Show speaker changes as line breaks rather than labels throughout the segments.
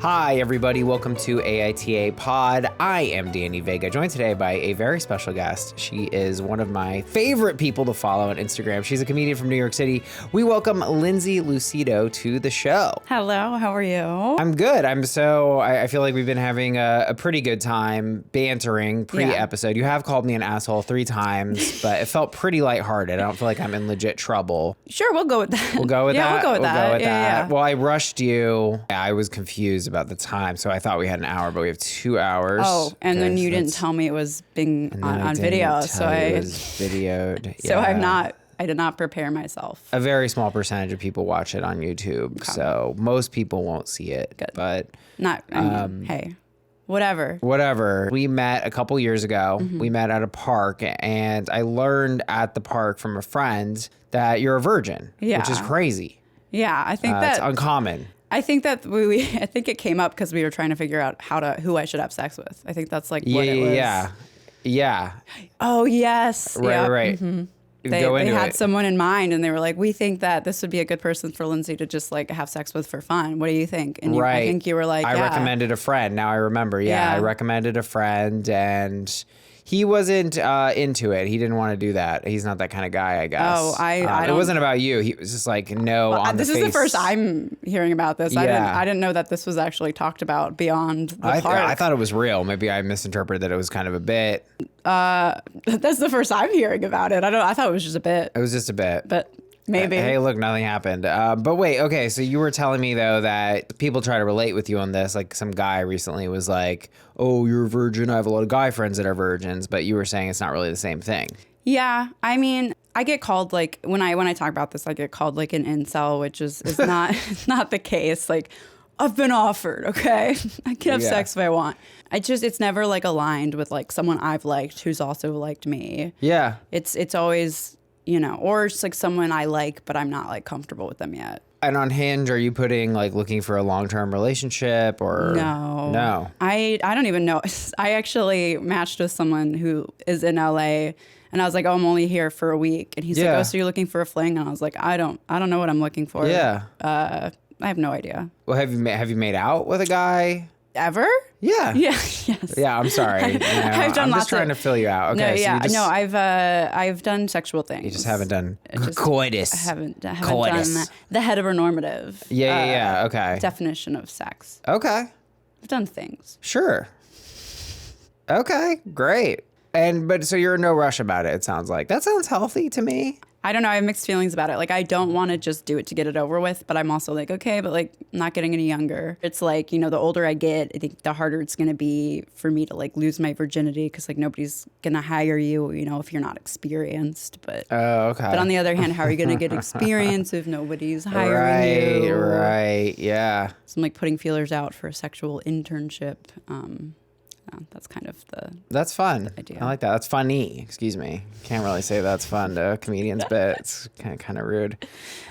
Hi, everybody. Welcome to AITA Pod. I am Danny Vega, joined today by a very special guest. She is one of my favorite people to follow on Instagram. She's a comedian from New York City. We welcome Lindsay Lucido to the show.
Hello, how are you?
I'm good. I feel like we've been having a pretty good time bantering pre-episode. You have called me an asshole 3 times, but it felt pretty lighthearted. I don't feel like I'm in legit trouble.
Sure, we'll go with that.
We'll go with that?
We'll go with that. Yeah.
Well, I rushed you. I was confused about the time, so I thought we had an hour, but we have 2 hours.
Oh, and then you didn't tell me it was being on video, so
it was videoed.
So I did not prepare myself.
A very small percentage of people watch it on YouTube, so most people won't see it.
Good.
But
hey, whatever.
Whatever. We met a couple years ago.
Mm-hmm.
We met at a park, and I learned at the park from a friend that you're a virgin, which is crazy.
Yeah, I think
it's uncommon.
I think that I think it came up because we were trying to figure out who I should have sex with. I think that's like what it was.
Yeah.
Oh, yes.
Right.
Mm-hmm. They had someone in mind, and they were like, we think that this would be a good person for Lindsay to just like have sex with for fun. What do you think? And I think you were like,
I recommended a friend. Now I remember. Yeah, I recommended a friend, and he wasn't into it. He didn't want to do that. He's not that kind of guy, I guess.
Oh, I don't.
It wasn't about you. He was just like, no.
Well, this is the first I'm hearing about this. Yeah. I didn't know that this was actually talked about beyond the park.
I thought it was real. Maybe I misinterpreted that it was kind of a bit.
That's the first I'm hearing about it. I thought it was just a bit.
It was just a bit.
But maybe.
Hey, look, nothing happened. But wait, okay, so you were telling me, though, that people try to relate with you on this. Like, some guy recently was like, oh, you're a virgin. I have a lot of guy friends that are virgins. But you were saying it's not really the same thing. Yeah.
I mean, I get called, like, when I talk about this, I get called, like, an incel, which is not, it's not the case. Like, I've been offered, okay? I can have sex if I want. It's never, like, aligned with, like, someone I've liked who's also liked me.
Yeah.
It's always, or it's like someone I like, but I'm not like comfortable with them yet.
And on Hinge, are you putting like looking for a long-term relationship or? No.
I don't even know. I actually matched with someone who is in LA, and I was like, oh, I'm only here for a week. And he's like, oh, so you're looking for a fling? And I was like, I don't know what I'm looking for.
Yeah.
I have no idea.
Well, have you made out with a guy?
Ever?
Yeah.
Yeah. Yes.
Yeah. I'm sorry.
I've done
I'm just trying to fill you out. Okay.
I've done sexual things.
You just haven't done coitus.
I haven't done the heteronormative.
Yeah. Okay.
Definition of sex.
Okay.
I've done things.
Sure. Okay. Great. But so you're in no rush about it. It sounds like that sounds healthy to me.
I don't know. I have mixed feelings about it. Like, I don't want to just do it to get it over with, but I'm also like, okay, but like, I'm not getting any younger. It's like, the older I get, I think the harder it's going to be for me to like lose my virginity, because like nobody's going to hire you, if you're not experienced. But
okay.
But on the other hand, how are you going to get experience if nobody's hiring you?
Right. Yeah.
So I'm like putting feelers out for a sexual internship. That's kind of
That's fun.
idea.
I like that. That's funny. Excuse me. Can't really say that's fun to a comedian's bit. It's kind of rude.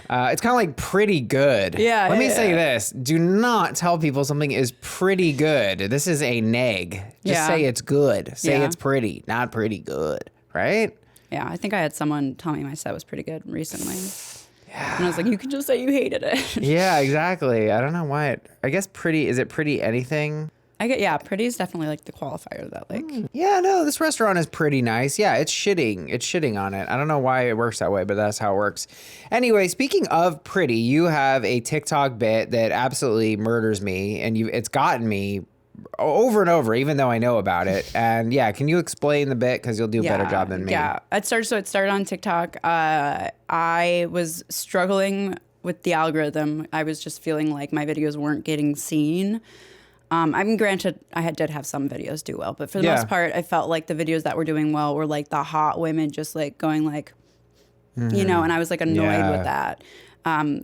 It's kind of like pretty good.
Yeah.
Let me say this. Do not tell people something is pretty good. This is a neg. Just say it's good. Say it's pretty, not pretty good. Right?
Yeah. I think I had someone tell me my set was pretty good recently. Yeah. And I was like, you could just say you hated it.
Yeah, exactly. I don't know why. I guess pretty, is it pretty anything?
Pretty is definitely like the qualifier that like.
Yeah, no, this restaurant is pretty nice. Yeah, it's shitting on it. I don't know why it works that way, but that's how it works. Anyway, speaking of pretty, you have a TikTok bit that absolutely murders me, and it's gotten me over and over, even though I know about it. And yeah, can you explain the bit, because you'll do a better job than me?
Yeah, it started on TikTok. I was struggling with the algorithm. I was just feeling like my videos weren't getting seen. I mean, granted, I did have some videos do well, but for the most part, I felt like the videos that were doing well were like the hot women just like going like, and I was like annoyed with that.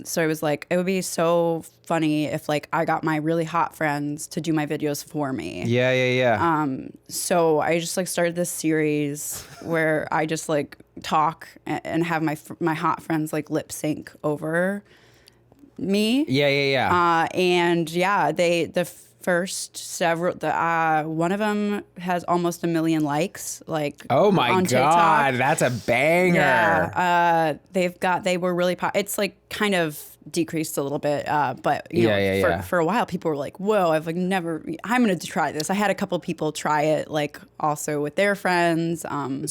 So I was like, it would be so funny if like I got my really hot friends to do my videos for me.
Yeah.
So I just like started this series where I just like talk and have my hot friends like lip sync over me.
Yeah.
And yeah, the first several. One of them has almost 1 million likes. Like,
oh my
on
God,
TikTok.
that's a banger.
Yeah, they were really it's like kind of decreased a little bit, but you know, for a while people were like, whoa, I'm going to try this. I had a couple people try it, like also with their friends.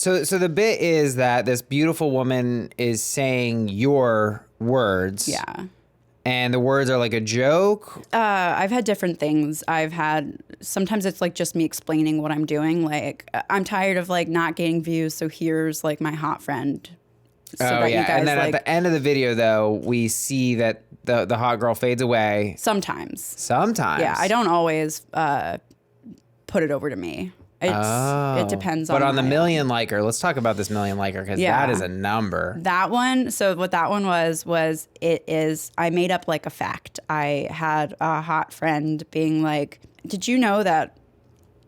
So the bit is that this beautiful woman is saying your words.
Yeah.
And the words are like a joke?
I've had different things. Sometimes it's like just me explaining what I'm doing. Like, I'm tired of like not getting views, so here's like my hot friend. So that you guys,
and then
like,
at the end of the video, though, we see that the hot girl fades away.
Sometimes.
Yeah,
I don't always put it over to me. It depends on.
But on the million liker, let's talk about this million liker, because that is a number.
That one. So what that one was I made up like a fact. I had a hot friend being like, "Did you know that?"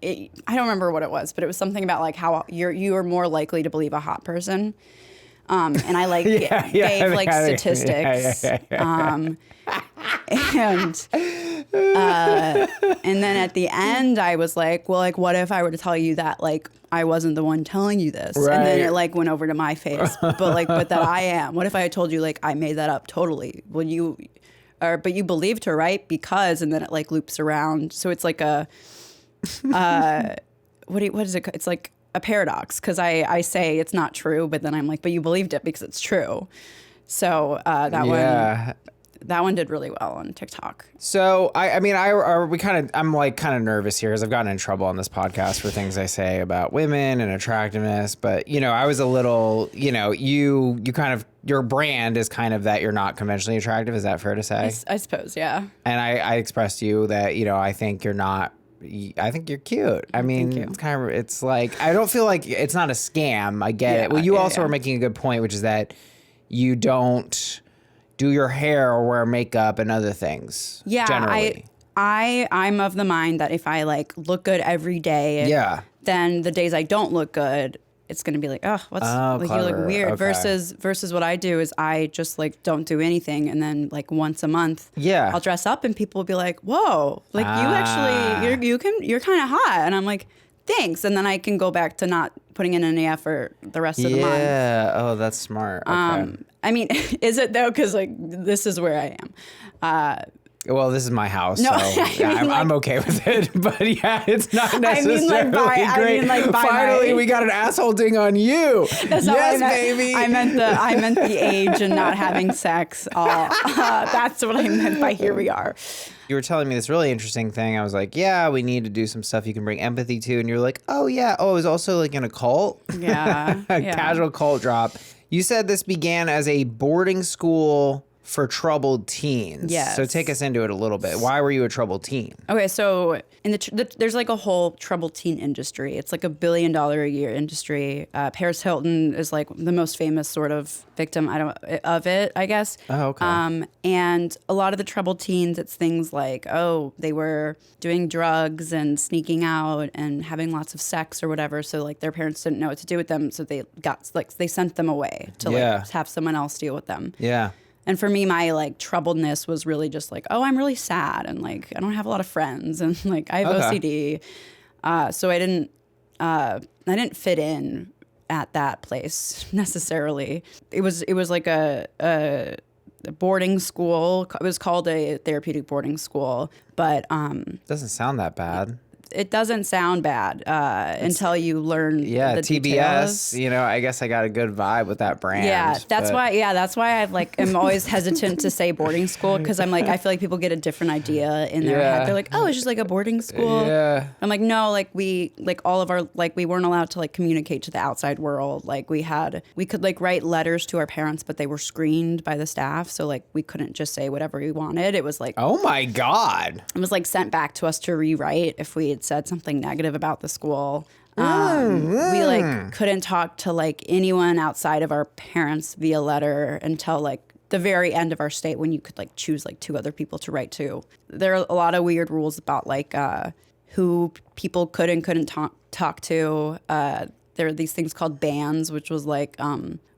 I don't remember what it was, but it was something about like how you are more likely to believe a hot person. And I like gave like statistics. And then at the end I was like, well, like, what if I were to tell you that like I wasn't the one telling you this?
Right.
And then it like went over to my face, but that I am. What if I had told you like I made that up totally? But you believed her, right? Because, and then it like loops around. So it's like a what is it? It's like a paradox, because I say it's not true, but then I'm like, but you believed it because it's true. So that one did really well on TikTok.
So I'm like kind of nervous here, because I've gotten in trouble on this podcast for things I say about women and attractiveness. But I was a little, you kind of, your brand is kind of that you're not conventionally attractive. Is that fair to say?
I suppose, yeah.
And I expressed to you that I think you're not. I think you're cute. I mean, it's like, I don't feel like it's not a scam. I get it. Well, you also are making a good point, which is that you don't do your hair or wear makeup and other things. Yeah, generally.
I'm of the mind that if I like look good every day, then the days I don't look good, it's gonna be like, like you look weird. Okay. Versus what I do is I just like don't do anything, and then like once a month, I'll dress up and people will be like, whoa, like you actually you're kind of hot, and I'm like, thanks, and then I can go back to not putting in any effort the rest of the month.
Yeah. Oh, that's smart. Okay.
I mean, is it though? Because like this is where I am.
Well, this is my house,
no,
so I'm okay with it. But it's not necessarily great. Finally, we got an asshole ding on you.
That's not what I meant. Baby. I meant the age and not having sex. That's what I meant by here we are.
You were telling me this really interesting thing. I was like, yeah, we need to do some stuff you can bring empathy to. And you're like, oh, yeah. Oh, it was also like in a cult?
Yeah.
Casual cult drop. You said this began as a boarding school for troubled teens.
Yes.
So take us into it a little bit. Why were you a troubled teen?
Okay, so in there's like a whole troubled teen industry. It's like $1 billion a year industry. Paris Hilton is like the most famous sort of victim of it, I guess.
Oh, okay.
And a lot of the troubled teens, it's things like, they were doing drugs and sneaking out and having lots of sex or whatever. So like their parents didn't know what to do with them, so they sent them away to like have someone else deal with them.
Yeah.
And for me, my like troubledness was really just like, I'm really sad, and like I don't have a lot of friends, and like I have OCD, so I didn't fit in at that place necessarily. It was like a boarding school. It was called a therapeutic boarding school, but
doesn't sound that bad.
It doesn't sound bad until you learn the
TBS,
details.
I guess I got a good vibe with that brand.
Yeah, that's why I like am always hesitant to say boarding school, because I'm like, I feel like people get a different idea in their head. They're like, it's just like a boarding school.
Yeah.
I'm like, no, like we weren't allowed to like communicate to the outside world. Like we could like write letters to our parents, but they were screened by the staff, so like we couldn't just say whatever we wanted. It was like,
oh my God.
It was like sent back to us to rewrite if we had said something negative about the school. We like couldn't talk to like anyone outside of our parents via letter until like the very end of our stay, when you could like choose like 2 other people to write to. There are a lot of weird rules about like who people could and couldn't talk to. There are these things called bans, which was like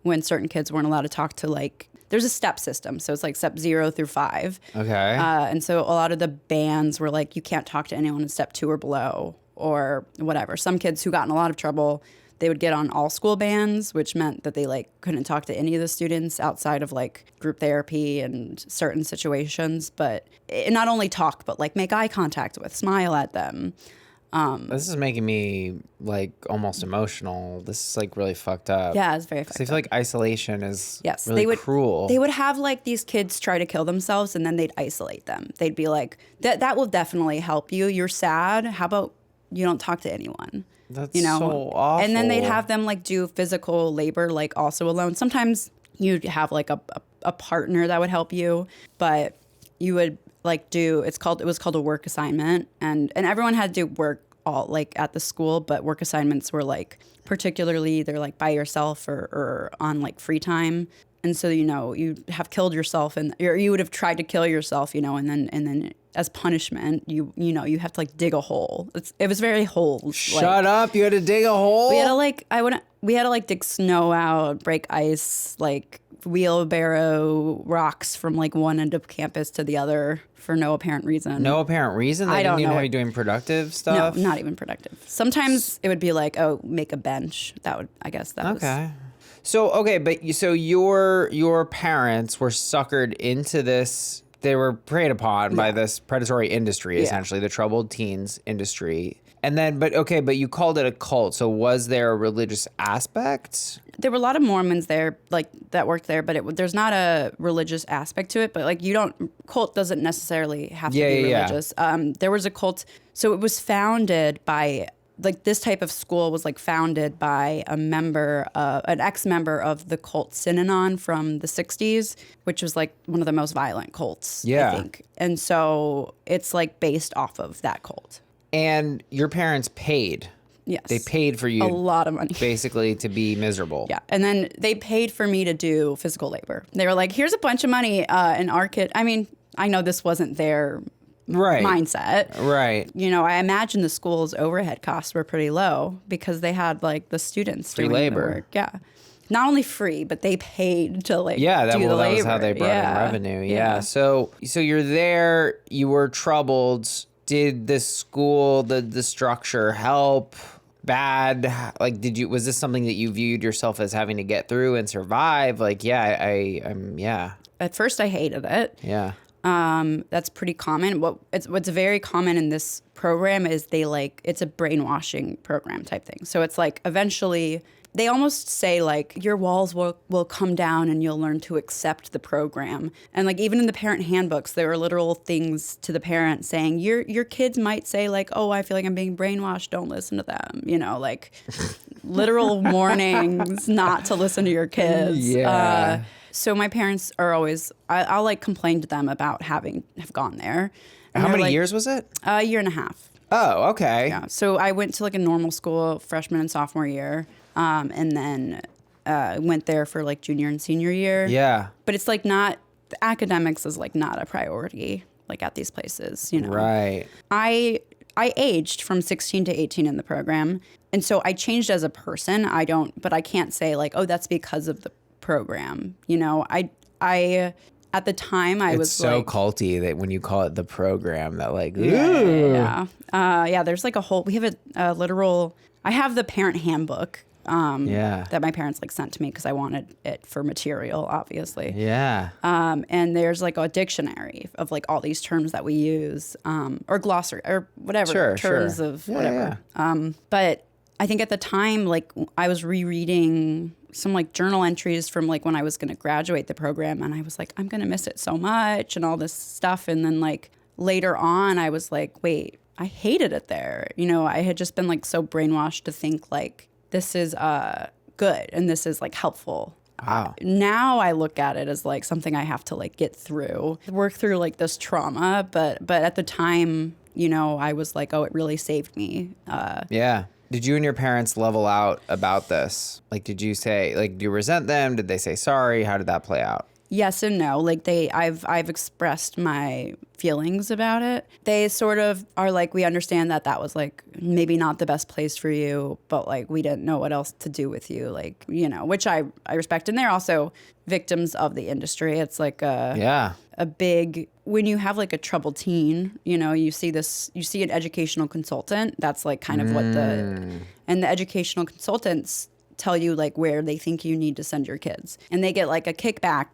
when certain kids weren't allowed to talk to like there's a step system. So it's like step 0 through 5.
Okay.
And so a lot of the bans were like, you can't talk to anyone in step 2 or below or whatever. Some kids who got in a lot of trouble, they would get on all school bans, which meant that they like couldn't talk to any of the students outside of like group therapy and certain situations. But not only talk, but like make eye contact with, smile at them.
This is making me like almost emotional. This is like really fucked up.
Yeah, it's very fucked
I feel like isolation is really cruel.
They would have like these kids try to kill themselves and then they'd isolate them. They'd be like, that will definitely help you. You're sad. How about you don't talk to anyone?
That's so awful.
And then they'd have them like do physical labor, like also alone. Sometimes you'd have like a partner that would help you, but you would like it was called a work assignment, and everyone had to do work all like at the school, but work assignments were like particularly either like by yourself or on like free time. And so, you have killed yourself or you would have tried to kill yourself, and then as punishment, you have to like dig a hole. It was very holes.
Shut up. You had to dig a hole?
We had to like dig snow out, break ice, like wheelbarrow rocks from like one end of campus to the other for no apparent reason.
No apparent reason? They didn't even have you doing productive stuff?
No, not even productive. Sometimes it would be like, oh, make a bench. Okay.
So your parents were suckered into this. They were preyed upon by this predatory industry, essentially, the troubled teens industry. And then, but you called it a cult. So was there a religious aspect?
There were a lot of Mormons there, like that worked there, but there's not a religious aspect to it. But like cult doesn't necessarily have to be religious. There was a cult. So it was founded by, like this type of school was like founded by an ex-member of the cult Synanon from the 60s, which was like one of the most violent cults, I think. And so it's like based off of that cult.
And your parents paid.
Yes.
They paid for you.
A lot of money.
Basically to be miserable.
Yeah. And then they paid for me to do physical labor. They were like, here's a bunch of money in our kid. I mean, I know this wasn't their mindset.
Right.
I imagine the school's overhead costs were pretty low because they had like the students
free
doing
labor.
The work. Yeah. Not only free, but they paid to like do the labor.
That was how they brought in revenue. Yeah. So you're there, you were troubled. Did the school, the structure help? Bad? Like, was this something that you viewed yourself as having to get through and survive? Like, At
first I hated it.
Yeah.
That's pretty common. What's very common in this program is it's a brainwashing program type thing. So it's like eventually they almost say like your walls will come down and you'll learn to accept the program. And like even in the parent handbooks, there are literal things to the parent saying your kids might say like, oh, I feel like I'm being brainwashed. Don't listen to them. Like literal warnings not to listen to your kids.
Yeah.
So my parents are always, I'll like complain to them about have gone there.
And how many years was it?
A year and a half.
Oh, okay.
Yeah. So I went to like a normal school freshman and sophomore year, and then went there for like junior and senior year.
Yeah.
But it's like the academics is like not a priority like at these places,
Right.
I aged from 16 to 18 in the program. And so I changed as a person. But I can't say like, oh, that's because of the program. I at the time I was
so
like,
culty that when you call it the program that like,
there's like we have a literal, I have the parent handbook that my parents like sent to me because I wanted it for material, obviously.
Yeah.
And there's like a dictionary of like all these terms that we use, or glossary or whatever terms of whatever. Yeah. But I think at the time, like I was rereading some like journal entries from like when I was going to graduate the program, and I was like, I'm going to miss it so much and all this stuff. And then like later on, I was like, wait, I hated it there. I had just been like so brainwashed to think like this is good and this is like helpful.
Wow.
Now I look at it as like something I have to like get through, work through like this trauma. But at the time, I was like, oh, it really saved me.
Yeah. Did you and your parents level out about this? Like, did you say, like, do you resent them? Did they say sorry? How did that play out?
yes and no. Like I've expressed my feelings about it. They sort of are like, we understand that was like maybe not the best place for you, but like we didn't know what else to do with you, like, you know, which I respect. And they're also victims of the industry. It's like a big, when you have like a troubled teen, you know, you see an educational consultant. That's like kind of what and the educational consultants tell you like where they think you need to send your kids, and they get like a kickback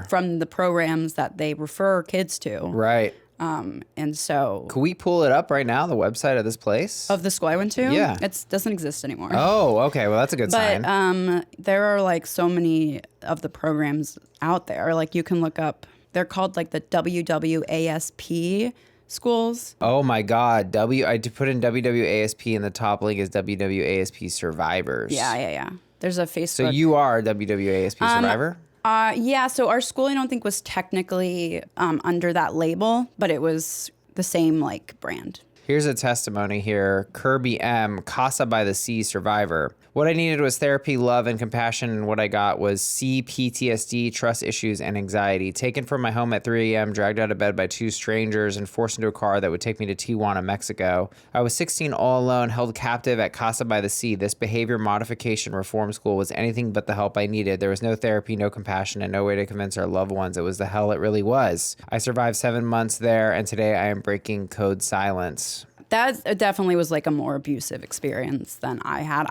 from the programs that they refer kids to.
Right.
And so
can we pull it up right now, the website of this place?
Of the school I went to?
Yeah.
It doesn't exist anymore.
Oh, okay. Well, that's a good sign.
But there are like so many of the programs out there. Like you can look up, they're called like the WWASP schools.
Oh my God. I put in WWASP and the top link is WWASP survivors.
Yeah. There's a Facebook.
So you are a WWASP survivor?
Yeah, so our school I don't think was technically under that label, but it was the same like brand.
Here's a testimony here. Kirby M., Casa by the Sea survivor. What I needed was therapy, love, and compassion, and what I got was PTSD, trust issues, and anxiety. Taken from my home at 3 a.m., dragged out of bed by two strangers, and forced into a car that would take me to Tijuana, Mexico. I was 16 all alone, held captive at Casa by the Sea. This behavior modification reform school was anything but the help I needed. There was no therapy, no compassion, and no way to convince our loved ones it was the hell it really was. I survived 7 months there, and today I am breaking code silence.
That definitely was like a more abusive experience than I had.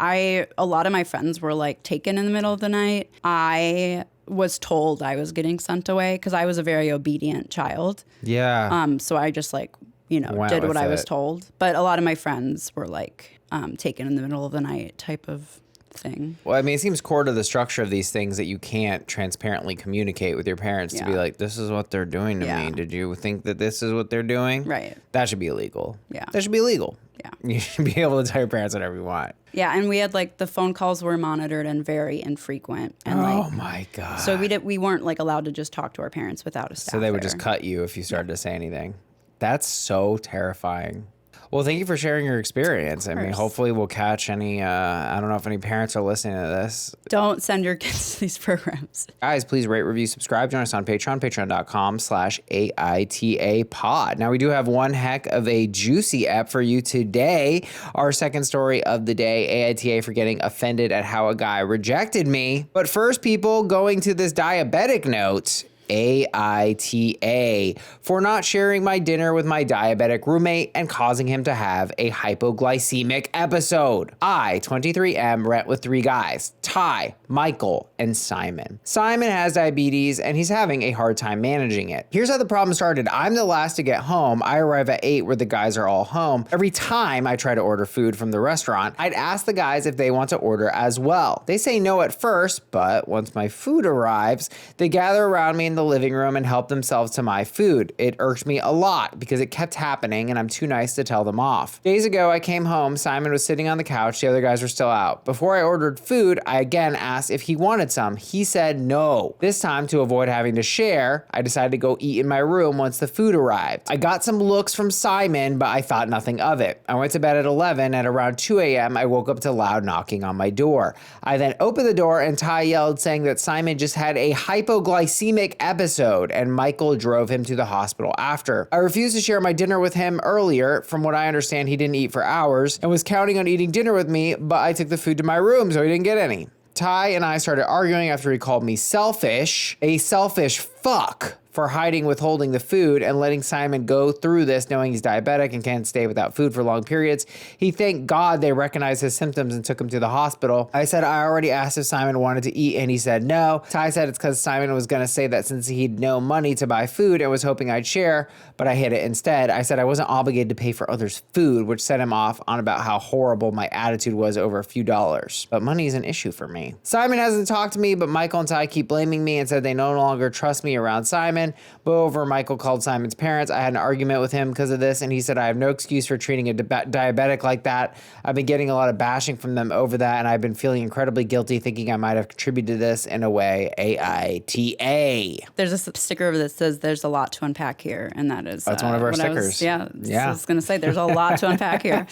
A lot of my friends were like taken in the middle of the night. I was told I was getting sent away because I was a very obedient child.
Yeah.
So I just like, you know, did what I was told. But a lot of my friends were like taken in the middle of the night type of thing.
Well, I mean, it seems core to the structure of these things that you can't transparently communicate with your parents to be like, this is what they're doing to me. Did you think that this is what they're doing?
Right.
That should be illegal.
Yeah.
That should be illegal.
Yeah.
You should be able to tell your parents whatever you want.
Yeah, and we had like the phone calls were monitored and very infrequent. And
oh my God.
So we weren't like allowed to just talk to our parents without a staff.
So they would just cut you if you started to say anything. That's so terrifying. Well, thank you for sharing your experience. I mean, hopefully we'll catch any, I don't know if any parents are listening to this.
Don't send your kids to these programs.
Guys, please rate, review, subscribe. Join us on Patreon, patreon.com/AITA pod. Now, we do have one heck of a juicy app for you today. Our second story of the day, AITA for getting offended at how a guy rejected me. But first, people, going to this diabetic note, AITA for not sharing my dinner with my diabetic roommate and causing him to have a hypoglycemic episode. I, 23M, rent with 3 guys, Ty, Michael, and Simon. Simon has diabetes and he's having a hard time managing it. Here's how the problem started. I'm the last to get home. I arrive at 8 where the guys are all home. Every time I try to order food from the restaurant, I'd ask the guys if they want to order as well. They say no at first, but once my food arrives, they gather around me in the living room and help themselves to my food. It irked me a lot because it kept happening and I'm too nice to tell them off. Days ago, I came home. Simon was sitting on the couch. The other guys were still out. Before I ordered food, I again asked if he wanted some. He said no. This time, to avoid having to share, I decided to go eat in my room once the food arrived. I got some looks from Simon, but I thought nothing of it. I went to bed at 11. At around 2 a.m., I woke up to loud knocking on my door. I then opened the door and Ty yelled saying that Simon just had a hypoglycemic episode and Michael drove him to the hospital after. I refused to share my dinner with him earlier. From what I understand, he didn't eat for hours and was counting on eating dinner with me, but I took the food to my room, so he didn't get any. Ty and I started arguing after he called me selfish, a selfish fuck, for hiding, withholding the food and letting Simon go through this knowing he's diabetic and can't stay without food for long periods. He thanked God they recognized his symptoms and took him to the hospital. I said I already asked if Simon wanted to eat and he said no. Ty said it's because Simon was going to say that since he'd no money to buy food and was hoping I'd share, but I hid it instead. I said I wasn't obligated to pay for others' food, which set him off on about how horrible my attitude was over a few dollars. But money is an issue for me. Simon hasn't talked to me, but Michael and Ty keep blaming me and said they no longer trust me around Simon. Simon. Moreover, Michael called Simon's parents. I had an argument with him because of this, and he said I have no excuse for treating a diabetic like that. I've been getting a lot of bashing from them over that, and I've been feeling incredibly guilty, thinking I might have contributed to this in a way. AITA.
There's a sticker over that says there's a lot to unpack here, and that is...
That's one of our stickers.
I was going to say there's a lot to unpack here.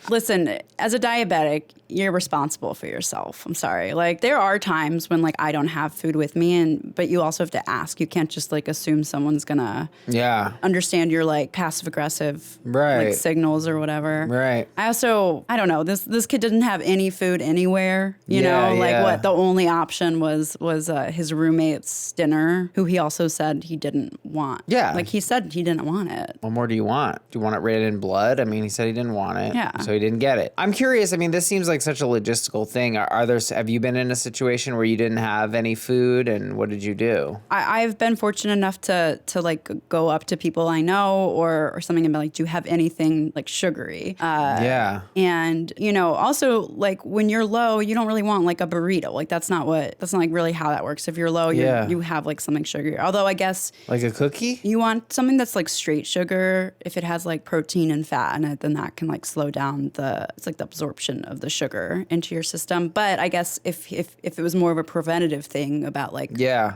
Listen, as a diabetic, you're responsible for yourself. I'm sorry. Like, there are times when, like, I don't have food with me, but you also have to ask. You can't just, like, assume someone's going to understand your, like, passive-aggressive like, signals or whatever.
Right.
I don't know. This kid didn't have any food anywhere, you know? Like, what the only option was his roommate's dinner, who he also said he didn't want.
Yeah.
Like, he said he didn't want it.
What more do you want? Do you want it written in blood? I mean, he said he didn't want it.
Yeah.
So he didn't get it. I'm curious. I mean, this seems like such a logistical thing. Have you been in a situation where you didn't have any food, and what did you do?
I've been fortunate enough to like go up to people I know or something and be like, do you have anything like sugary? And, you know, also like when you're low, you don't really want like a burrito. Like that's not like really how that works. If you're low, you have like something sugary. Although I guess
like a cookie,
you want something that's like straight sugar. If it has like protein and fat in it, then that can like slow down it's like the absorption of the sugar into your system. But I guess if it was more of a preventative thing about like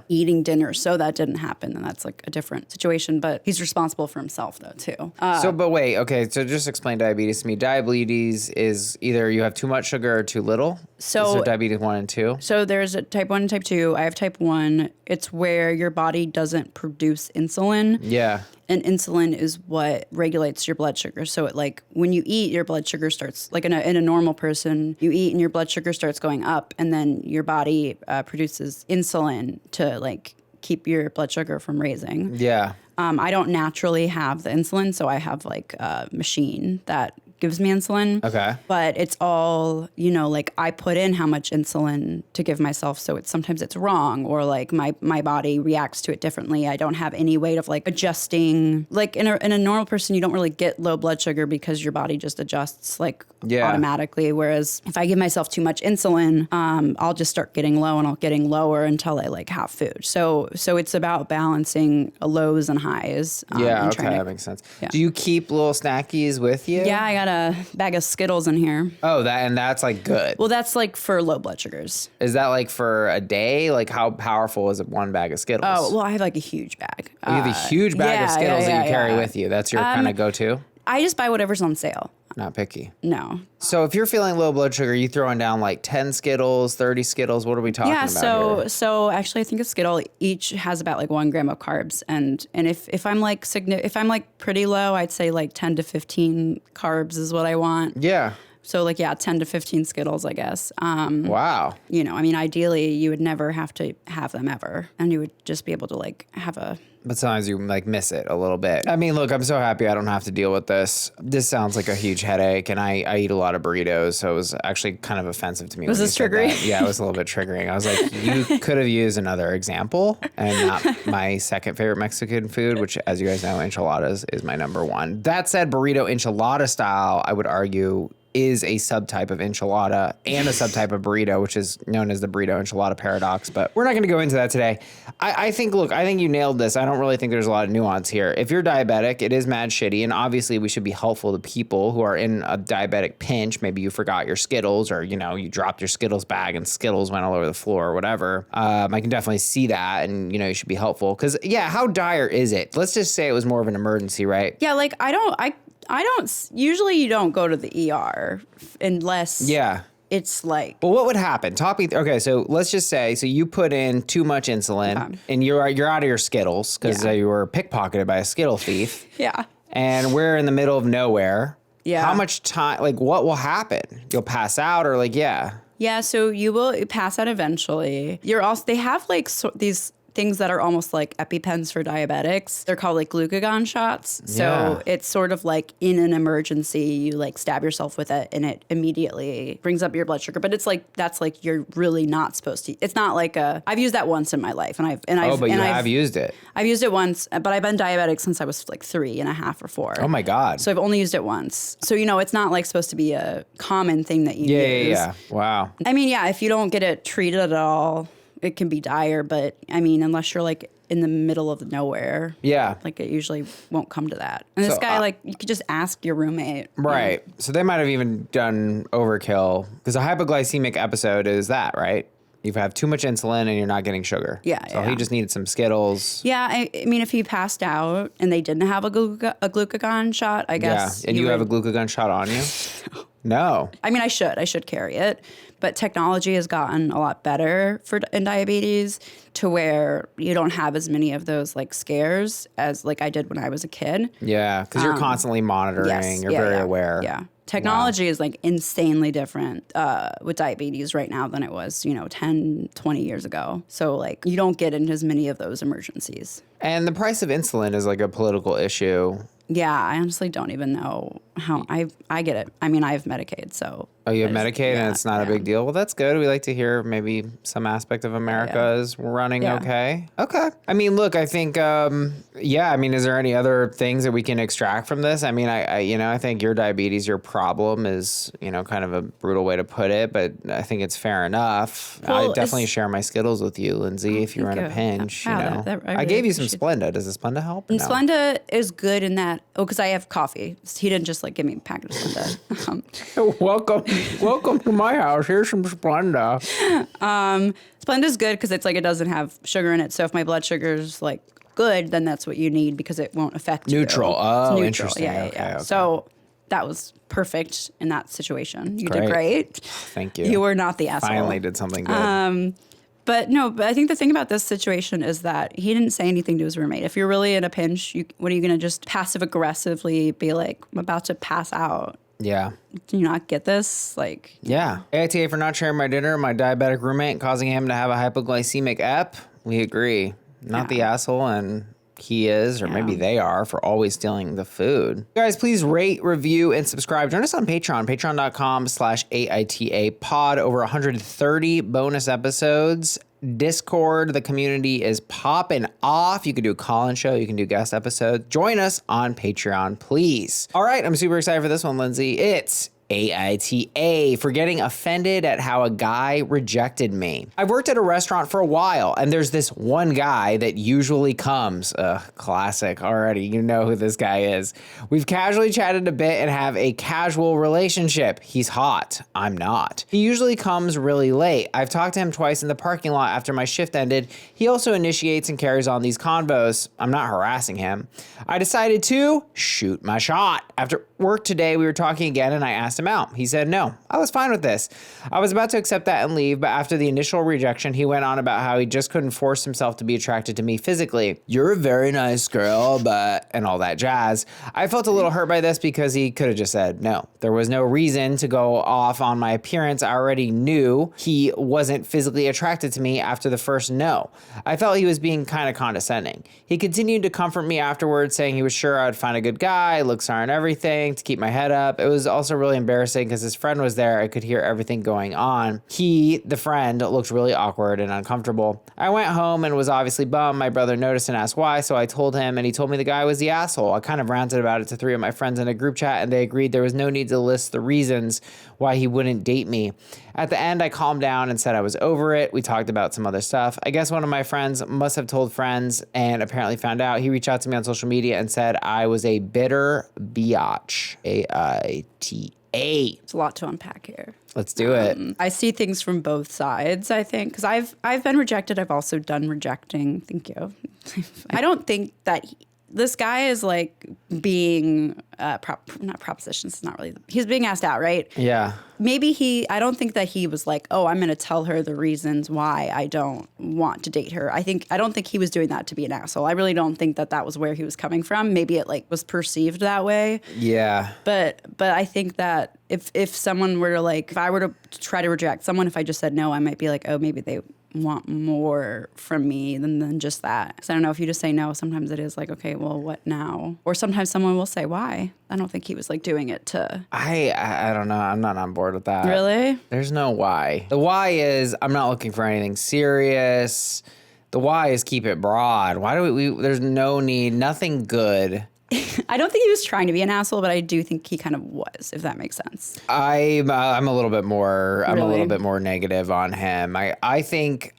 eating dinner so that didn't happen, then that's like a different situation. But he's responsible for himself though too.
But wait, okay, so just explain diabetes to me. Diabetes is either you have too much sugar or too little. So diabetes 1 and 2.
So there's a type 1 and type 2. I have type 1. It's where your body doesn't produce insulin.
Yeah.
And insulin is what regulates your blood sugar. So it like when you eat, your blood sugar starts like in a normal person, you eat and your blood sugar starts going up, and then your body produces insulin to like keep your blood sugar from raising.
Yeah.
I don't naturally have the insulin, so I have like a machine that gives me insulin.
Okay.
But it's all, you know, like I put in how much insulin to give myself, so sometimes it's wrong, or like my body reacts to it differently. I don't have any way of like adjusting. Like in a normal person, you don't really get low blood sugar because your body just adjusts like automatically. Whereas if I give myself too much insulin, I'll just start getting low and I'll getting lower until I like have food. So it's about balancing lows and highs.
That makes sense. Yeah. Do you keep little snackies with you?
Yeah, I got a bag of Skittles in here.
Oh, that's like good.
Well, that's like for low blood sugars.
Is that like for a day? Like how powerful is one bag of Skittles? Oh,
well, I have like a huge bag.
You have a huge bag of Skittles that you carry with you. That's your kind of go-to?
I just buy whatever's on sale.
Not picky.
No.
So if you're feeling low blood sugar, you throwing down like 10 Skittles, 30 Skittles? What are we talking about here?
So actually I think a Skittle each has about like 1 gram of carbs. And if I'm like pretty low, I'd say like 10 to 15 carbs is what I want.
Yeah.
So like, 10 to 15 Skittles, I guess.
Wow.
You know, I mean, ideally you would never have to have them ever. And you would just be able to like have a...
But sometimes you like miss it a little bit. I mean, look, I'm so happy I don't have to deal with this. This sounds like a huge headache, and I eat a lot of burritos, so it was actually kind of offensive to me.
Was this triggering?
Yeah, it was a little bit triggering. I was like, you could have used another example, and not my second favorite Mexican food, which, as you guys know, enchiladas is my number one. That said, burrito enchilada style, I would argue, is a subtype of enchilada and a subtype of burrito, which is known as the burrito enchilada paradox. But we're not going to go into that today. I think you nailed this. I don't really think there's a lot of nuance here. If you're diabetic, it is mad shitty. And obviously we should be helpful to people who are in a diabetic pinch. Maybe you forgot your Skittles, or, you know, you dropped your Skittles bag and Skittles went all over the floor or whatever. I can definitely see that. And, you know, you should be helpful. Because, how dire is it? Let's just say it was more of an emergency, right?
Yeah, like I don't, usually you don't go to the ER unless it's like...
Well, what would happen? Okay, so let's just say, so you put in too much insulin and you're out of your Skittles because you were pickpocketed by a Skittle thief.
Yeah.
And we're in the middle of nowhere.
Yeah.
How much time, like what will happen? You'll pass out or like,
Yeah, so you will pass out eventually. They have like these things that are almost like EpiPens for diabetics. They're called like glucagon shots. So it's sort of like in an emergency, you like stab yourself with it and it immediately brings up your blood sugar. But it's like, that's like, you're really not supposed to. It's not like I've used that once in my life and I've
used it.
I've used it once, but I've been diabetic since I was like 3.5 or 4.
Oh my God.
So I've only used it once. So, you know, it's not like supposed to be a common thing that you use.
Yeah. Wow.
I mean, if you don't get it treated at all, it can be dire, but I mean, unless you're like in the middle of nowhere.
Yeah.
Like it usually won't come to that. And this
So,
guy, like you could just ask your roommate.
Right. So they might have even done overkill because a hypoglycemic episode is that, right? You have too much insulin and you're not getting sugar.
Yeah.
So he just needed some Skittles.
Yeah. I mean, if he passed out and they didn't have a glucagon shot, I guess.
Yeah. And you have a glucagon shot on you? No.
I mean, I should carry it, but technology has gotten a lot better in diabetes to where you don't have as many of those like scares as like I did when I was a kid.
Yeah, because you're constantly monitoring.
Yes,
You're very aware.
Yeah. Technology is like insanely different with diabetes right now than it was, 10, 20 years ago. So like you don't get into as many of those emergencies.
And the price of insulin is like a political issue.
Yeah, I honestly don't even know how I get it. I mean, I have Medicaid, so.
Oh, you have Medicaid and it's not a big deal? Well, that's good. We like to hear maybe some aspect of America is running okay. Okay. I mean, look, I think, is there any other things that we can extract from this? I mean, I think your diabetes, your problem is, kind of a brutal way to put it, but I think it's fair enough.
Well,
I definitely share my Skittles with you, Lindsay, if you're in a pinch.
Wow,
I gave you some Splenda. Does the Splenda help?
And Splenda is good in that, because I have coffee. He didn't just like give me a packet of Splenda.
Welcome to my house. Here's some Splenda.
Splenda's good because it's like it doesn't have sugar in it. So if my blood sugar is like good, then that's what you need because it won't affect
neutral.
you.
Oh,
neutral.
interesting.
Yeah.
Okay.
So that was perfect in that situation. You
Great.
did great.
Thank you.
You were not the asshole.
Finally did something good.
But I think the thing about this situation is that he didn't say anything to his roommate. If you're really in a pinch, what are you going to just passive aggressively be like, I'm about to pass out?
Yeah.
Do you not get this? Like,
yeah. AITA for not sharing my dinner, my diabetic roommate, causing him to have a hypoglycemic ep. We agree. Not the asshole, and he is, or maybe they are, for always stealing the food. Guys, please rate, review, and subscribe. Join us on Patreon, patreon.com/AITA pod. Over 130 bonus episodes. Discord, the community is popping off. You can do a call-in show. You can do guest episodes. Join us on Patreon, please. All right, I'm super excited for this one, Lindsay. It's AITA for getting offended at how a guy rejected me. I've worked at a restaurant for a while, and there's this one guy that usually comes. Classic already. You know who this guy is. We've casually chatted a bit and have a casual relationship. He's hot. I'm not. He usually comes really late. I've talked to him twice in the parking lot after my shift ended. He also initiates and carries on these convos. I'm not harassing him. I decided to shoot my shot. After work today, we were talking again, and I asked him out. He said no. I was fine with this. I was about to accept that and leave, but after the initial rejection, he went on about how he just couldn't force himself to be attracted to me physically. You're a very nice girl, but... and all that jazz. I felt a little hurt by this because he could have just said no. There was no reason to go off on my appearance. I already knew he wasn't physically attracted to me after the first no. I felt he was being kind of condescending. He continued to comfort me afterwards, saying he was sure I'd find a good guy, looks are and everything, to keep my head up. It was also really embarrassing because his friend was there. I could hear everything going on. He, the friend, looked really awkward and uncomfortable. I went home and was obviously bummed. My brother noticed and asked why, so I told him, and he told me the guy was the asshole. I kind of ranted about it to 3 of my friends in a group chat, and they agreed there was no need to list the reasons why he wouldn't date me. At the end, I calmed down and said I was over it. We talked about some other stuff. I guess one of my friends must have told friends and apparently found out. He reached out to me on social media and said I was a bitter biatch. AITA.
it's a lot to unpack here.
Let's do it.
I see things from both sides, I think, because I've been rejected. I've also done rejecting. Thank you. I don't think that this guy is like being not propositions. It's not really. He's being asked out, right?
Yeah.
Maybe I don't think that he was like, oh, I'm going to tell her the reasons why I don't want to date her. I don't think he was doing that to be an asshole. I really don't think that was where he was coming from. Maybe it like was perceived that way.
Yeah.
But I think that if someone were to like, if I were to try to reject someone, if I just said no, I might be like, oh, maybe they want more from me than just that. Because I don't know, if you just say no, sometimes it is like, okay, well, what now? Or sometimes someone will say, why? I don't think he was like doing it to...
I don't know. I'm not on board with that.
Really?
There's no why. The why is I'm not looking for anything serious. The why is keep it broad. Why do we there's no need, nothing good
I don't think he was trying to be an asshole, but I do think he kind of was, if that makes sense.
I'm a little bit more I'm a
Really?
little bit more negative on him. I think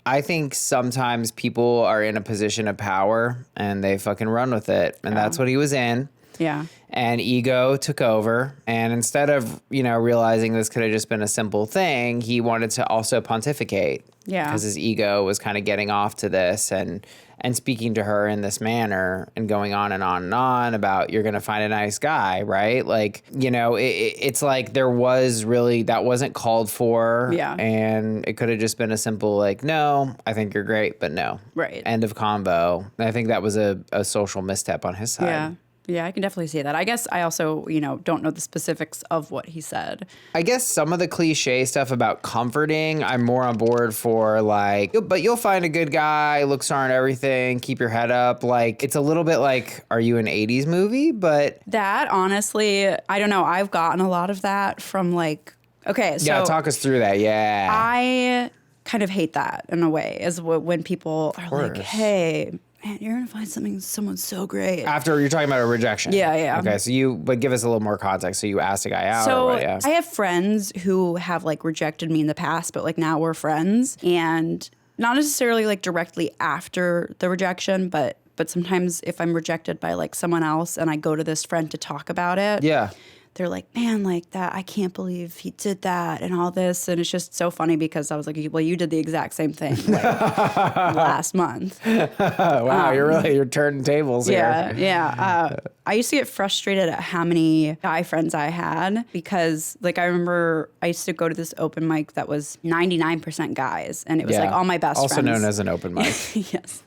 sometimes people are in a position of power and they fucking run with it, and that's what he was in.
Yeah.
And ego took over, and instead of realizing this could have just been a simple thing, he wanted to also pontificate.
Yeah.
Because his ego was kind of getting off to this and speaking to her in this manner and going on and on and on about you're going to find a nice guy, right? Like, it's like there was really, that wasn't called for.
Yeah.
And it could have just been a simple like, no, I think you're great, but no.
Right.
End of convo. I think that was a social misstep on his side.
Yeah. Yeah, I can definitely see that. I guess I also, don't know the specifics of what he said.
I guess some of the cliche stuff about comforting, I'm more on board for like, but you'll find a good guy, looks aren't everything, keep your head up. Like, it's a little bit like, are you an 80s movie? But
That, honestly, I don't know. I've gotten a lot of that from like, okay, so.
yeah, talk us through that. Yeah.
I kind of hate that in a way, is when people are like, hey, man, you're going to find someone so great.
After you're talking about a rejection.
Yeah, yeah.
Okay, so but give us a little more context. So you asked a guy out
So
or what? Yeah.
I have friends who have like rejected me in the past, but like now we're friends, and not necessarily like directly after the rejection, but sometimes if I'm rejected by like someone else and I go to this friend to talk about it.
Yeah.
They're like, man, like that, I can't believe he did that and all this. And it's just so funny because I was like, well, you did the exact same thing like, last month.
Wow, you're turning tables
Yeah,
here.
yeah. I used to get frustrated at how many guy friends I had because, like, I remember I used to go to this open mic that was 99% guys, and it was like all my best
also
friends.
known as an open mic.
Yes.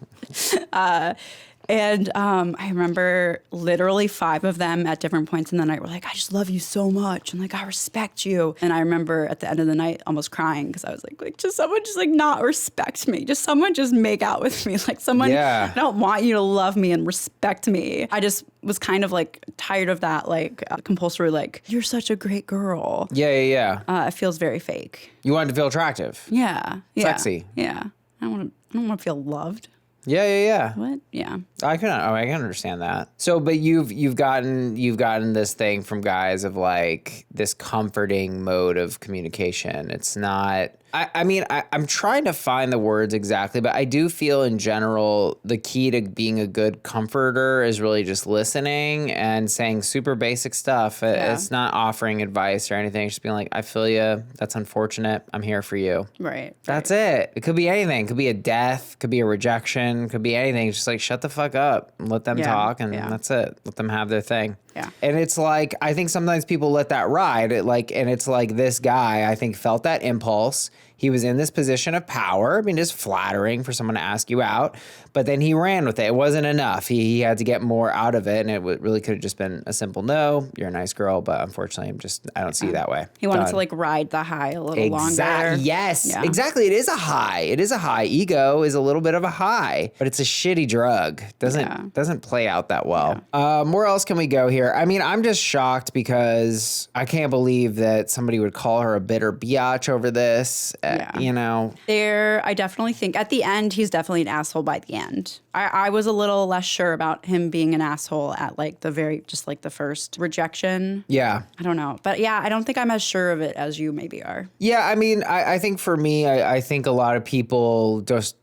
And I remember literally 5 of them at different points in the night were like, I just love you so much. And like, I respect you. And I remember at the end of the night almost crying because I was like, just someone just like not respect me. Just someone just make out with me. Like someone, I don't want you to love me and respect me. I just was kind of like tired of that, like compulsory, like, you're such a great girl.
Yeah.
It feels very fake.
You wanted to feel attractive.
Yeah.
Sexy.
Yeah. I don't want to feel loved.
Yeah.
What? Yeah.
I can understand that. So, but you've gotten this thing from guys of like this comforting mode of communication. It's not. I'm trying to find the words exactly, but I do feel in general the key to being a good comforter is really just listening and saying super basic stuff.
Yeah.
It's not offering advice or anything. It's just being like, I feel you. That's unfortunate. I'm here for you.
Right.
That's it. It could be anything. It could be a death. Could be a rejection. Could be anything. It's just like, shut the fuck up. Let them talk, and that's it. Let them have their thing.
Yeah.
And it's like, I think sometimes people let that ride. And it's like this guy, I think, felt that impulse. He was in this position of power. I mean, just flattering for someone to ask you out. But then he ran with it. It wasn't enough. He had to get more out of it. And it really could have just been a simple no. You're a nice girl. But unfortunately, I don't see you that way.
He wanted to like ride the high a little longer.
Yes,
Yeah.
exactly. It is a high. It is a high. Ego is a little bit of a high, but it's a shitty drug. Doesn't play out that well.
Yeah.
Where else can we go here? I mean, I'm just shocked because I can't believe that somebody would call her a bitter biatch over this.
I definitely think at the end, he's definitely an asshole by the end. I was a little less sure about him being an asshole at like the first rejection.
Yeah.
I don't know. But yeah, I don't think I'm as sure of it as you maybe are.
Yeah, I mean, I think for me, I think a lot of people just,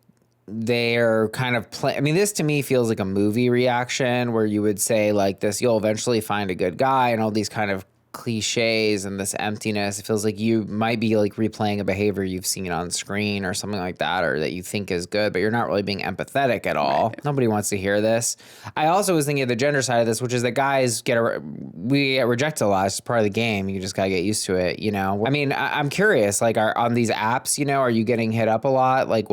they're kind of I mean, this to me feels like a movie reaction where you would say like this, you'll eventually find a good guy and all these kind of cliches and this emptiness. It feels like you might be like replaying a behavior you've seen on screen or something like that, or that you think is good, but you're not really being empathetic at all. Right. Nobody wants to hear this. I also was thinking of the gender side of this, which is that guys we get rejected a lot. It's part of the game. You just gotta get used to it, I mean, I'm curious, like on these apps, are you getting hit up a lot? Like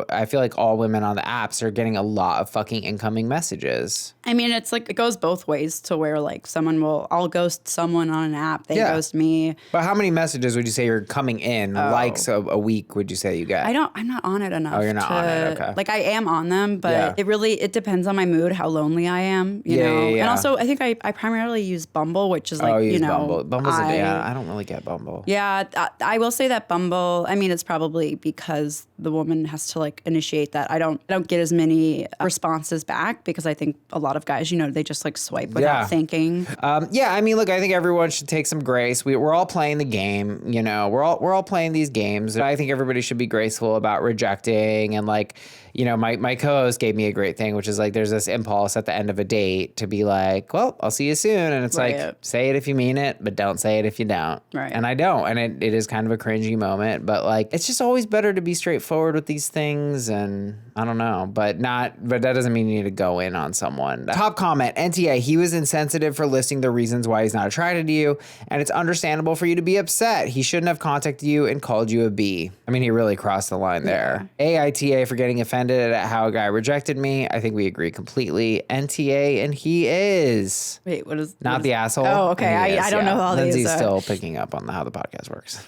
I feel like all women on the apps are getting a lot of fucking incoming messages.
I mean, it's like, it goes both ways to where like I'll ghost someone on an app, they ghost me.
But how many messages would you say you're coming in, likes a week would you say you get?
I'm not on it enough.
Oh, you're not on it, okay.
Like I am on them, but it depends on my mood, how lonely I am, you know?
Yeah.
And also I think I primarily use Bumble, which is like,
Bumble. I don't really get Bumble.
Yeah, I will say that Bumble, I mean, it's probably because the woman has to to like initiate that. I don't get as many responses back because I think a lot of guys, you know, they just like swipe without thinking.
Yeah, I mean, look, I think everyone should take some grace. We're all playing the game, you know. We're all playing these games. I think everybody should be graceful about rejecting. And like, you know, my co-host gave me a great thing, which is like there's this impulse at the end of a date to be like, well, I'll see you soon. And it's like, say it if you mean it, but don't say it if you don't.
Right.
And I don't. And it is kind of a cringy moment, but like, it's just always better to be straightforward with these things. And I don't know, but that doesn't mean you need to go in on someone. Top comment, NTA, he was insensitive for listing the reasons why he's not attracted to you. And it's understandable for you to be upset. He shouldn't have contacted you and called you a B. I mean, he really crossed the line there. AITA for getting offended at how a guy rejected me. I think we agree completely. NTA, and he is.
Wait, what is
not the asshole?
Oh, okay. I don't know how
Lindsay's
these
still picking up on how the podcast works.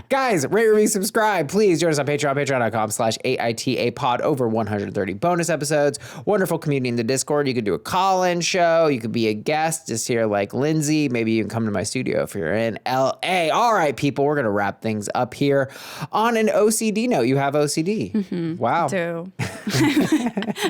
Guys, rate, review, subscribe. Please join us on Patreon, patreon.com/AITA pod. Over 130 bonus episodes. Wonderful community in the Discord. You could do a call-in show. You could be a guest just here like Lindsay. Maybe you can come to my studio if you're in LA. All right, people, we're going to wrap things up here on an OCD note. You have OCD. Mm-hmm. Wow.
I do.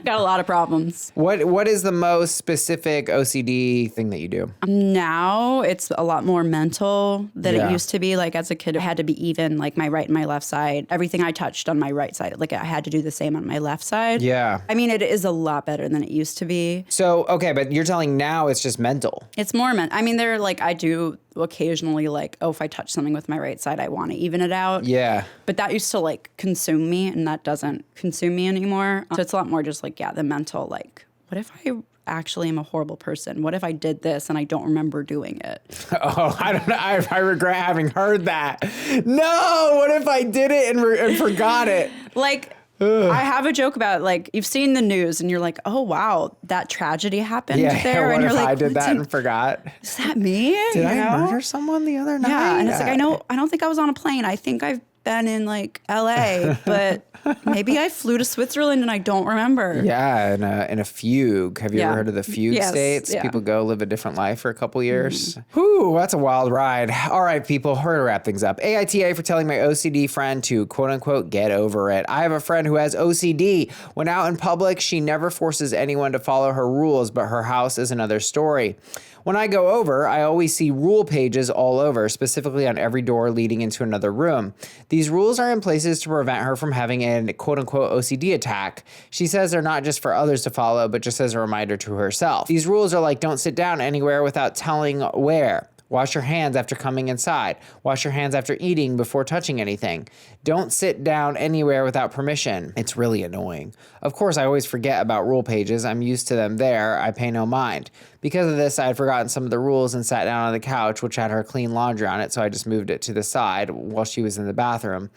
Got a lot of problems.
What is the most specific OCD thing that you do?
Now it's a lot more mental than it used to be. Like as a kid, it had to be even, like my right and my left side. Everything I touched on my right side, like I had to do the same on my left side.
Yeah.
I mean, it is a lot better than it used to be.
So, okay, but you're telling now it's just mental.
It's more mental. I mean, they're like, I do occasionally like, oh, if I touch something with my right side, I want to even it out.
Yeah.
But that used to like consume me, and that doesn't consume me anymore. So it's a lot more just like, the mental, like, what if I actually am a horrible person? What if I did this and I don't remember doing it?
Oh, I don't know. I regret having heard that. No, what if I did it and forgot it?
Like, I have a joke about, like, you've seen the news and you're like, oh, wow, that tragedy happened there.
What
and
if
you're like,
I did that and forgot?
Is that me?
Did I murder someone the other night?
Yeah, and it's like, I don't think I was on a plane. I think I've been in like LA, but maybe I flew to Switzerland and I don't remember.
Yeah, in a fugue. Have you ever heard of the fugue states?
Yeah.
People go live a different life for a couple years. Whew, that's a wild ride. All right, people, we're going to wrap things up. AITA for telling my OCD friend to quote unquote get over it. I have a friend who has OCD. When out in public, she never forces anyone to follow her rules, but her house is another story. When I go over, I always see rule pages all over, specifically on every door leading into another room. These rules are in places to prevent her from having an quote-unquote OCD attack. She says they're not just for others to follow, but just as a reminder to herself. These rules are like, don't sit down anywhere without telling where. Wash your hands after coming inside. Wash your hands after eating before touching anything. Don't sit down anywhere without permission. It's really annoying. Of course, I always forget about rule pages. I'm used to them there. I pay no mind. Because of this, I had forgotten some of the rules and sat down on the couch, which had her clean laundry on it, so I just moved it to the side while she was in the bathroom.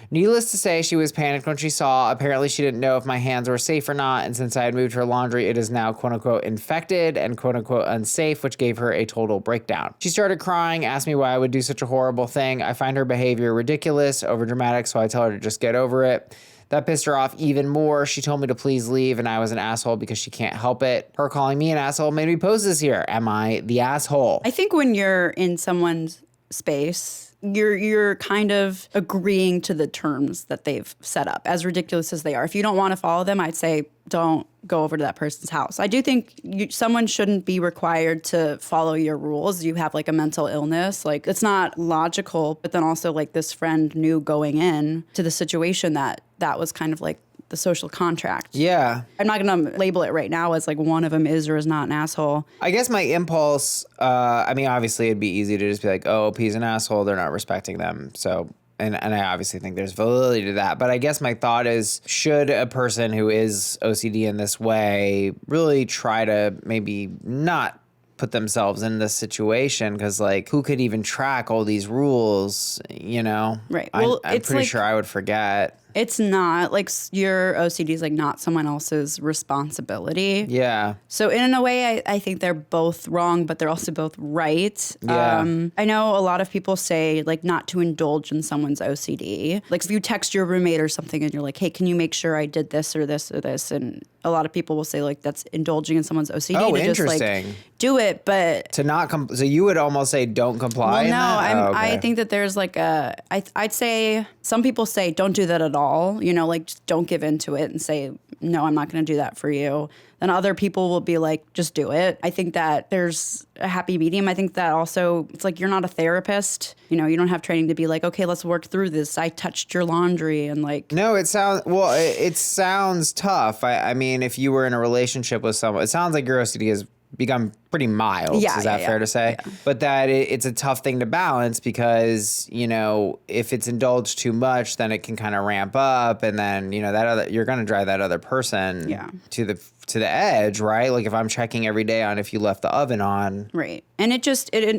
Needless to say, she was panicked when she saw. Apparently, she didn't know if my hands were safe or not, and since I had moved her laundry, it is now quote-unquote infected and quote-unquote unsafe, which gave her a total breakdown. She started crying, asked me why I would do such a horrible thing. I find her behavior ridiculous, overdramatic, so I tell her to just get over it. That pissed her off even more. She told me to please leave, and I was an asshole because she can't help it. Her calling me an asshole made me post this here. Am I the asshole?
I think when you're in someone's space, you're kind of agreeing to the terms that they've set up, as ridiculous as they are. If you don't want to follow them, I'd say don't go over to that person's house. I do think someone shouldn't be required to follow your rules. You have like a mental illness. Like, it's not logical, but then also like this friend knew going in to the situation that was kind of like the social contract.
Yeah.
I'm not going to label it right now as like one of them is or is not an asshole.
I guess my impulse, I mean, obviously it'd be easy to just be like, oh, P's an asshole. They're not respecting them. So, and I obviously think there's validity to that. But I guess my thought is, should a person who is OCD in this way really try to maybe not put themselves in this situation? Because like, who could even track all these rules, you know?
Right.
Well, I'm pretty sure I would forget.
It's not like your OCD is like not someone else's responsibility.
Yeah.
So in a way, I think they're both wrong, but they're also both right.
Yeah.
I know a lot of people say like not to indulge in someone's OCD. Like if you text your roommate or something and you're like, hey, can you make sure I did this or this or this? And a lot of people will say like that's indulging in someone's OCD.
Oh,
to
interesting.
Just like do it, but
to not so you would almost say don't comply.
Well, no,
okay.
I think that there's like I'd say some people say don't do that at all. all, you know, like just don't give into it and say, no, I'm not going to do that for you. Then other people will be like, just do it. I think that there's a happy medium. I think that also it's like you're not a therapist. You know, you don't have training to be like, okay, let's work through this. I touched your laundry and like.
No, it sounds tough. I mean, if you were in a relationship with someone, it sounds like your OCD has become pretty mild.
Yeah,
Is that fair to say?
Yeah.
But that it's a tough thing to balance because, you know, if it's indulged too much, then it can kind of ramp up, and then, you know, you're going to drive that other person to the edge, right? Like if I'm checking every day on if you left the oven on.
Right. And it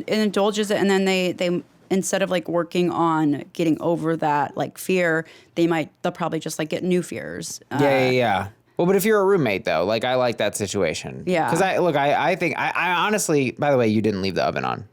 indulges it, and then they instead of like working on getting over that like fear, they'll probably just like get new fears.
Yeah. Well, but if you're a roommate, though, like I like that situation.
Yeah.
Because I think I honestly, by the way, you didn't leave the oven on.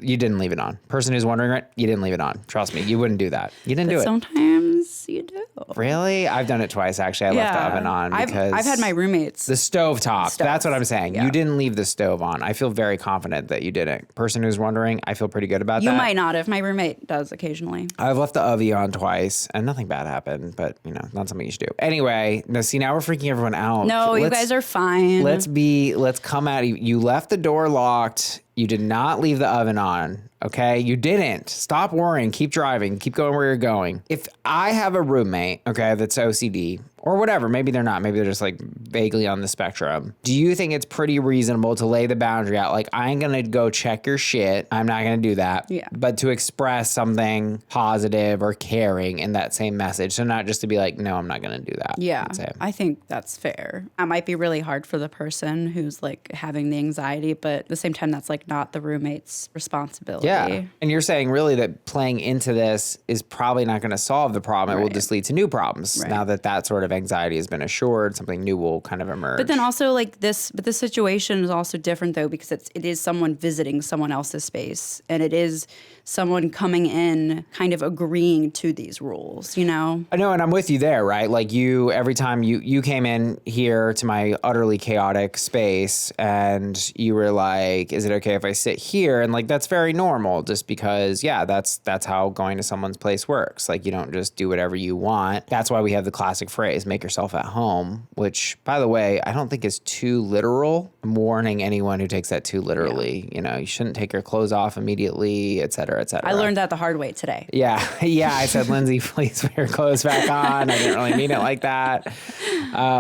You didn't leave it on. Person who's wondering it, you didn't leave it on. Trust me, you wouldn't do that. You didn't do it.
Sometimes you do.
Really? I've done it twice, actually. I left the oven on because...
I've had my roommates.
The stove top. That's what I'm saying.
Yeah.
You didn't leave the stove on. I feel very confident that you didn't. Person who's wondering, I feel pretty good about that.
You might not if my roommate does occasionally.
I've left the oven on twice, and nothing bad happened, but, you know, not something you should do. Anyway, now we're freaking everyone out.
No, you guys are fine.
Let's come at you. You left the door locked. You did not leave the oven on, okay? You didn't. Stop worrying. Keep driving. Keep going where you're going. If I have a roommate, okay, that's OCD, or whatever, maybe they're not. Maybe they're just like vaguely on the spectrum. Do you think it's pretty reasonable to lay the boundary out? Like, I ain't gonna go check your shit. I'm not gonna do that.
Yeah.
But to express something positive or caring in that same message. So not just to be like, no, I'm not gonna do that.
Yeah, I think that's fair. That might be really hard for the person who's like having the anxiety, but at the same time, that's like not the roommate's responsibility.
Yeah. And you're saying really that playing into this is probably not going to solve the problem. It will just lead to new problems.
Right.
Now that sort of anxiety has been assured, something new will kind of emerge.
But then also like this situation is also different though, because it is someone visiting someone else's space, and it is someone coming in kind of agreeing to these rules, you know?
I know, and I'm with you there, right? Like every time you came in here to my utterly chaotic space and you were like, is it okay if I sit here? And like, that's very normal just because, yeah, that's how going to someone's place works. Like you don't just do whatever you want. That's why we have the classic phrase, make yourself at home, which by the way, I don't think is too literal. I'm warning anyone who takes that too literally. Yeah. You know, you shouldn't take your clothes off immediately, et cetera, et cetera.
I learned that the hard way today.
Yeah. I said, Lindsay, please put your clothes back on. I didn't really mean it like that.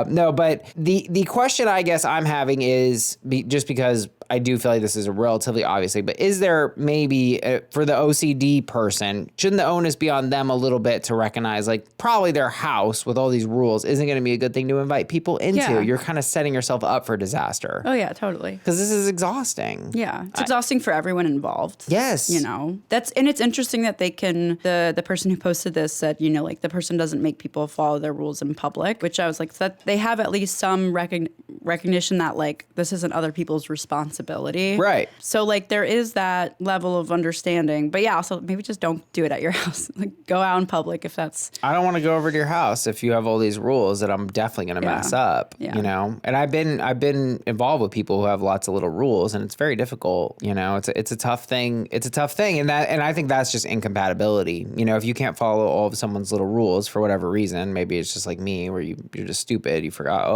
No, but the question I guess I'm having is just because I do feel like this is a relatively obvious thing, but is there maybe for the OCD person, shouldn't the onus be on them a little bit to recognize like probably their house with all these rules isn't going to be a good thing to invite people into? Yeah. You're kind of setting yourself up for disaster.
Oh yeah, totally.
Because this is exhausting.
Yeah, it's exhausting for everyone involved.
Yes.
You know, and it's interesting that they can, the person who posted this said, you know, like the person doesn't make people follow their rules in public, which I was like, that they have at least some recognition that like this isn't other people's responsibility.
Right.
So like there is that level of understanding, but yeah, also maybe just don't do it at your house. Like go out in public if that's.
I don't want to go over to your house if you have all these rules that I'm definitely going to mess up, you know? And I've been involved with people who have lots of little rules and it's very difficult, you know, it's a tough thing. It's a tough thing. And I think that's just incompatibility. You know, if you can't follow all of someone's little rules for whatever reason, maybe it's just like me where you're just stupid. You forgot,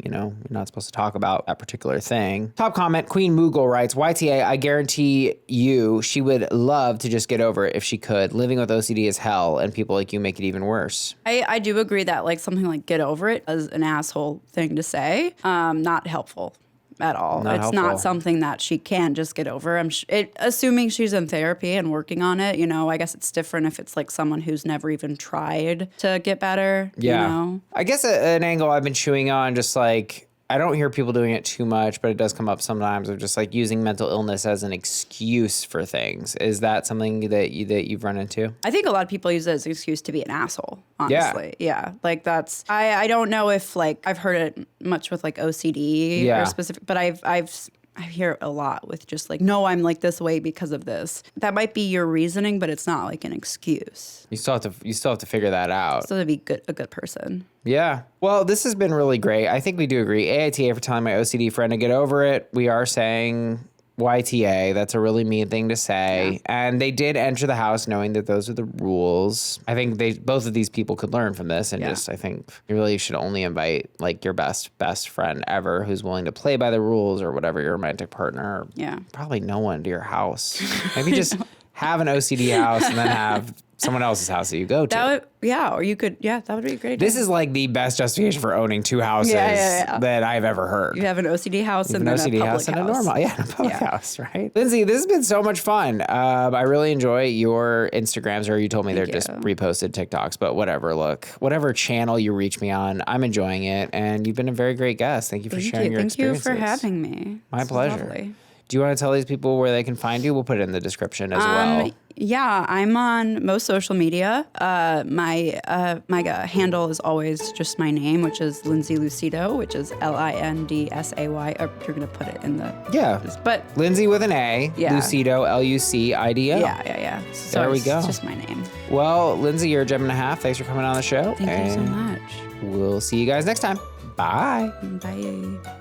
you know, you're not supposed to talk about that particular thing. Top comment, Queen Moogle writes, YTA, I guarantee you she would love to just get over it if she could. Living with OCD is hell and people like you make it even worse. I
do agree that like something like get over it is an asshole thing to say. Not helpful at all. It's not something that she can just get over. Assuming she's in therapy and working on it, you know, I guess it's different if it's like someone who's never even tried to get better.
Yeah.
You know?
I guess an angle I've been chewing on, just like, I don't hear people doing it too much, but it does come up sometimes of just like using mental illness as an excuse for things. Is that something that you've run into? I
think a lot of people use it as an excuse to be an asshole, honestly. Yeah. Like that's, I don't know if like, I've heard it much with like OCD or specific, but I hear it a lot with just like, no, I'm like this way because of this. That might be your reasoning, but it's not like an excuse.
You still have to figure that out.
Still to be a good person.
Yeah. Well, this has been really great. I think we do agree. AITA for telling my OCD friend to get over it. We are saying YTA. That's a really mean thing to say. Yeah. And they did enter the house knowing that those are the rules. I think both of these people could learn from this, and I think you really should only invite like your best friend ever who's willing to play by the rules, or whatever, your romantic partner.
Yeah.
Probably no one to your house. Maybe just have an OCD house and then have someone else's house that you go to.
Or you could, that would be a great idea.
This is like the best justification for owning two houses that I've ever heard.
You have an OCD house and then
OCD
a public
house and a normal, a public house, right? Lindsay, this has been so much fun. I really enjoy your Instagrams, or you told me they're just reposted TikToks, but whatever. Look, whatever channel you reach me on, I'm enjoying it, and you've been a very great guest. Thank you for sharing your experiences.
Thank you for having me.
My pleasure. Lovely. Do you want to tell these people where they can find you? We'll put it in the description as well.
Yeah, I'm on most social media. My handle is always just my name, which is Lindsay Lucido, which is LINDSAY. Or you're gonna put it in the but
Lindsay with an A, Lucido, LUCIDO.
Yeah. So
there we go.
It's just my name.
Well, Lindsay, you're a gem and a half. Thanks for coming on the show.
Thank you so much.
We'll see you guys next time. Bye.
Bye.